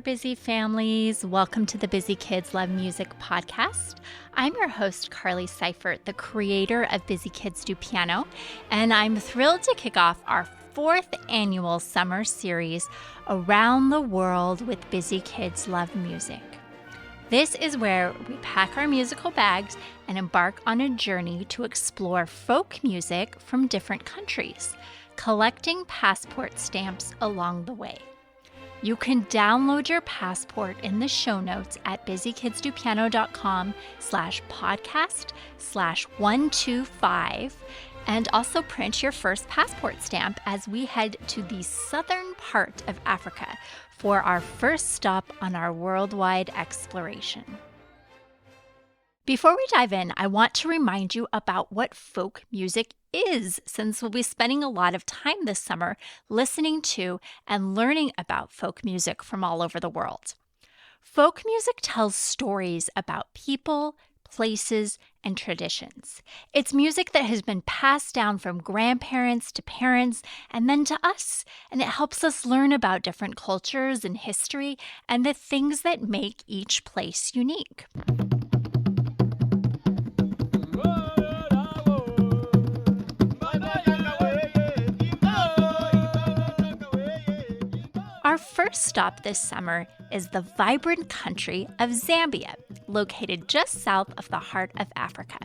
busy families. Welcome to the Busy Kids Love Music podcast. I'm your host, Carly Seifert, the creator of Busy Kids Do Piano, and I'm thrilled to kick off our fourth annual summer series, Around the World with Busy Kids Love Music. This is where we pack our musical bags and embark on a journey to explore folk music from different countries, collecting passport stamps along the way. You can download your passport in the show notes at busykidstopiano.com/podcast/125 and also print your first passport stamp as we head to the southern part of Africa for our first stop on our worldwide exploration. Before we dive in, I want to remind you about what folk music is, since we'll be spending a lot of time this summer listening to and learning about folk music from all over the world. Folk music tells stories about people, places, and traditions. It's music that has been passed down from grandparents to parents and then to us, and it helps us learn about different cultures and history and the things that make each place unique. Our first stop this summer is the vibrant country of Zambia, located just south of the heart of Africa.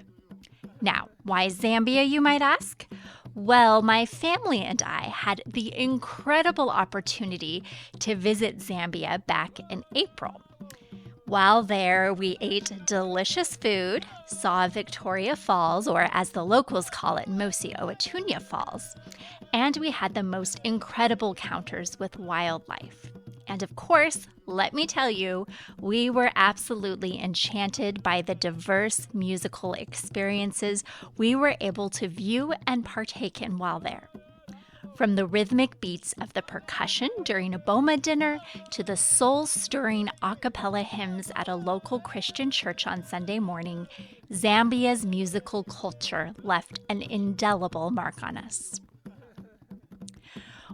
Now, why Zambia, you might ask? Well, my family and I had the incredible opportunity to visit Zambia back in April. While there, we ate delicious food, saw Victoria Falls, or as the locals call it, Mosi Oitunya Falls, and we had the most incredible encounters with wildlife. And of course, let me tell you, we were absolutely enchanted by the diverse musical experiences we were able to view and partake in while there. From the rhythmic beats of the percussion during a boma dinner to the soul-stirring a cappella hymns at a local Christian church on Sunday morning, Zambia's musical culture left an indelible mark on us.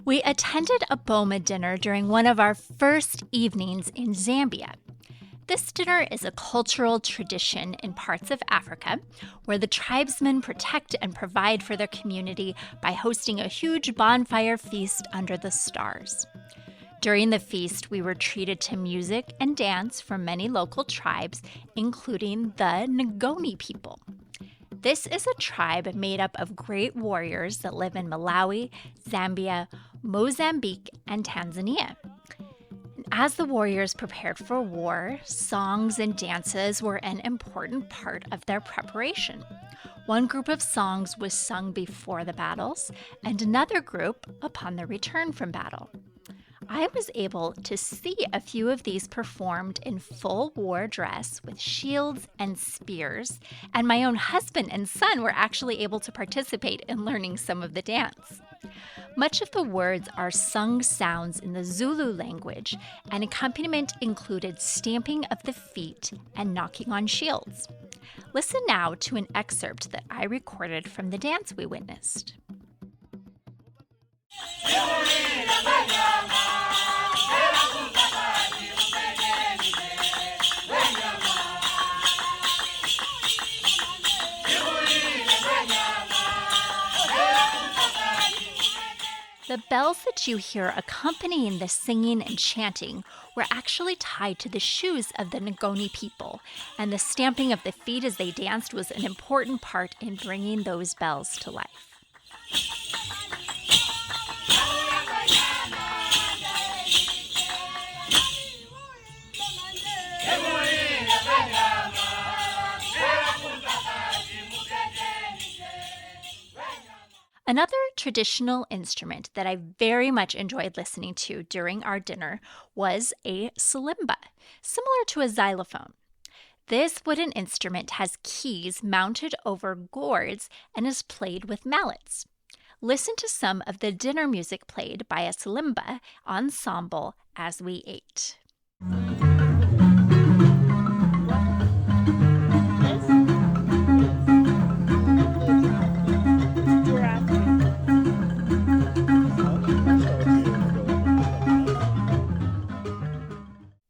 We attended a boma dinner during one of our first evenings in Zambia. This dinner is a cultural tradition in parts of Africa where the tribesmen protect and provide for their community by hosting a huge bonfire feast under the stars. During the feast, we were treated to music and dance from many local tribes, including the Ngoni people. This is a tribe made up of great warriors that live in Malawi, Zambia, Mozambique, and Tanzania. As the warriors prepared for war, songs and dances were an important part of their preparation. One group of songs was sung before the battles, and another group upon the return from battle. I was able to see a few of these performed in full war dress with shields and spears, and my own husband and son were actually able to participate in learning some of the dance. Much of the words are sung sounds in the Zulu language, and accompaniment included stamping of the feet and knocking on shields. Listen now to an excerpt that I recorded from the dance we witnessed. The bells that you hear accompanying the singing and chanting were actually tied to the shoes of the Ngoni people, and the stamping of the feet as they danced was an important part in bringing those bells to life. Another traditional instrument that I very much enjoyed listening to during our dinner was a kalimba, similar to a xylophone. This wooden instrument has keys mounted over gourds and is played with mallets. Listen to some of the dinner music played by a kalimba ensemble as we ate.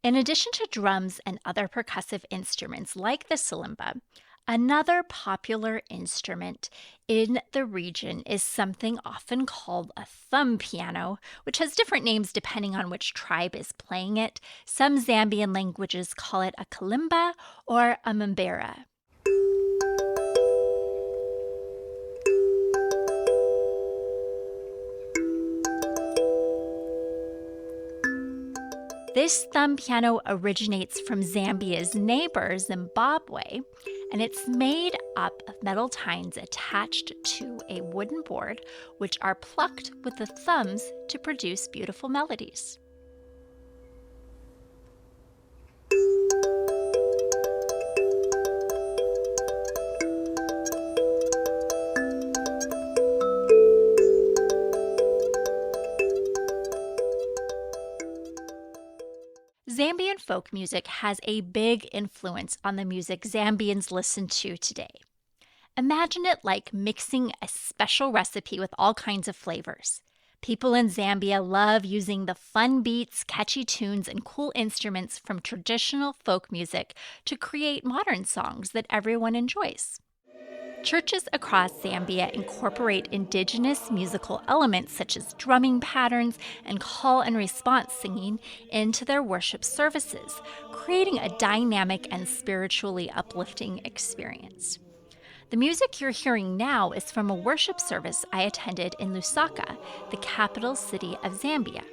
In addition to drums and other percussive instruments like the kalimba, another popular instrument in the region is something often called a thumb piano, which has different names depending on which tribe is playing it. Some Zambian languages call it a kalimba or a mbera. This thumb piano originates from Zambia's neighbor, Zimbabwe, and it's made up of metal tines attached to a wooden board, which are plucked with the thumbs to produce beautiful melodies. Zambian folk music has a big influence on the music Zambians listen to today. Imagine it like mixing a special recipe with all kinds of flavors. People in Zambia love using the fun beats, catchy tunes, and cool instruments from traditional folk music to create modern songs that everyone enjoys. Churches across Zambia incorporate indigenous musical elements such as drumming patterns and call and response singing into their worship services, creating a dynamic and spiritually uplifting experience. The music you're hearing now is from a worship service I attended in Lusaka, the capital city of Zambia.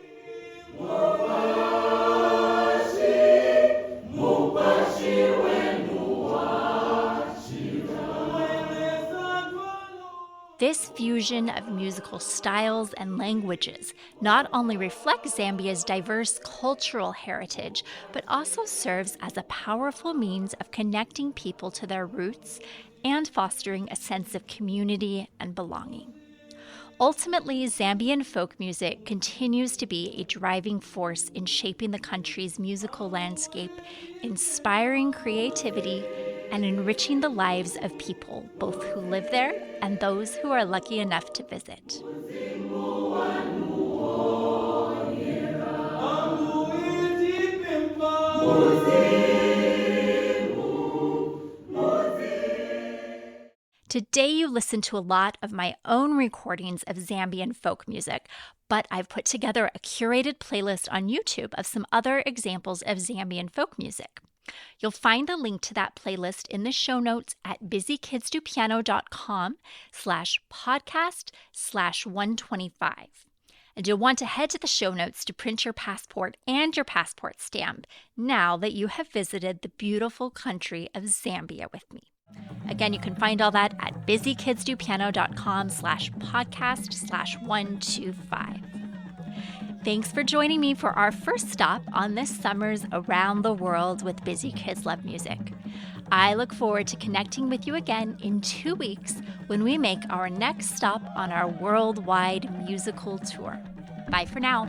This fusion of musical styles and languages not only reflects Zambia's diverse cultural heritage, but also serves as a powerful means of connecting people to their roots and fostering a sense of community and belonging. Ultimately, Zambian folk music continues to be a driving force in shaping the country's musical landscape, inspiring creativity, and enriching the lives of people, both who live there and those who are lucky enough to visit. Today you listen to a lot of my own recordings of Zambian folk music, but I've put together a curated playlist on YouTube of some other examples of Zambian folk music. You'll find a link to that playlist in the show notes at busykidsdopiano.com/podcast/125. And you'll want to head to the show notes to print your passport and your passport stamp now that you have visited the beautiful country of Zambia with me. Again, you can find all that at busykidsdopiano.com/podcast/125. Thanks for joining me for our first stop on this summer's Around the World with Busy Kids Love Music. I look forward to connecting with you again in 2 weeks when we make our next stop on our worldwide musical tour. Bye for now.